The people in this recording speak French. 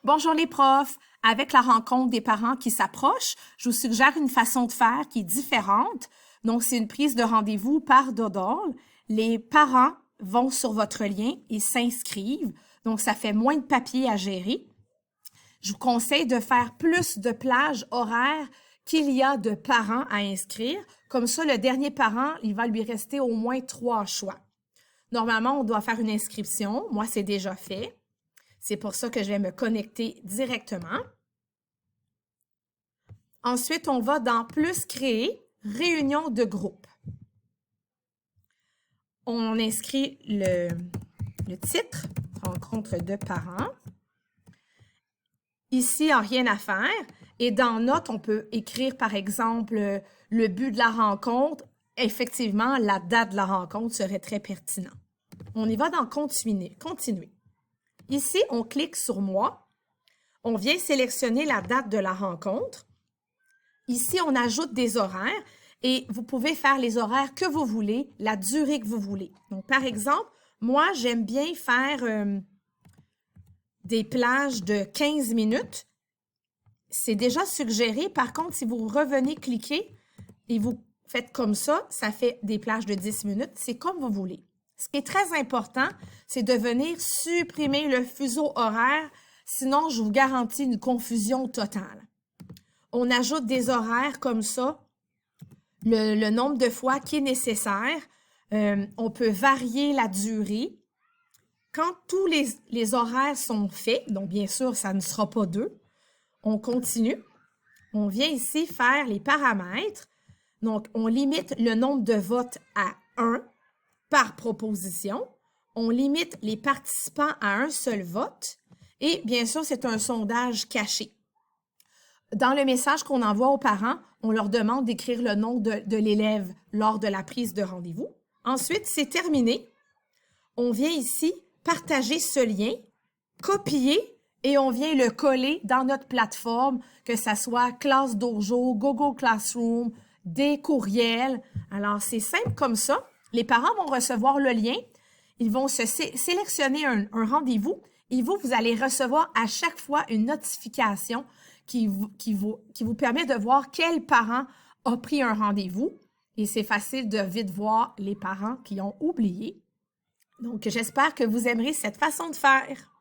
Bonjour les profs! Avec la rencontre des parents qui s'approche, je vous suggère une façon de faire qui est différente. Donc, c'est une prise de rendez-vous par Doodle. Les parents vont sur votre lien et s'inscrivent. Donc, ça fait moins de papier à gérer. Je vous conseille de faire plus de plages horaires qu'il y a de parents à inscrire. Comme ça, le dernier parent, il va lui rester au moins 3 choix. Normalement, on doit faire une inscription. Moi, c'est déjà fait. C'est pour ça que je vais me connecter directement. Ensuite, on va dans Plus créer, réunion de groupe. On inscrit le titre, rencontre de parents. Ici, il n'y a rien à faire. Et dans Notes, on peut écrire, par exemple, le but de la rencontre. Effectivement, la date de la rencontre serait très pertinent. On y va dans Continuer. Ici, on clique sur Moi. On vient sélectionner la date de la rencontre. Ici, on ajoute des horaires et vous pouvez faire les horaires que vous voulez, la durée que vous voulez. Donc, par exemple, moi, j'aime bien faire des plages de 15 minutes. C'est déjà suggéré. Par contre, si vous revenez cliquer et vous faites comme ça, ça fait des plages de 10 minutes. C'est comme vous voulez. Ce qui est très important, c'est de venir supprimer le fuseau horaire. Sinon, je vous garantis une confusion totale. On ajoute des horaires comme ça, le nombre de fois qui est nécessaire. On peut varier la durée. Quand tous les horaires sont faits, donc bien sûr, ça ne sera pas 2, on continue. On vient ici faire les paramètres. Donc, on limite le nombre de votes à 1 par proposition. On limite les participants à un seul vote. Et bien sûr, c'est un sondage caché. Dans le message qu'on envoie aux parents, on leur demande d'écrire le nom de l'élève lors de la prise de rendez-vous. Ensuite, c'est terminé. On vient ici partager ce lien, copier et on vient le coller dans notre plateforme, que ce soit Classe Dojo, Google Classroom, des courriels. Alors, c'est simple comme ça. Les parents vont recevoir le lien. Ils vont sélectionner un rendez-vous et vous allez recevoir à chaque fois une notification qui vous permet de voir quel parent a pris un rendez-vous. Et c'est facile de vite voir les parents qui ont oublié. Donc, j'espère que vous aimerez cette façon de faire.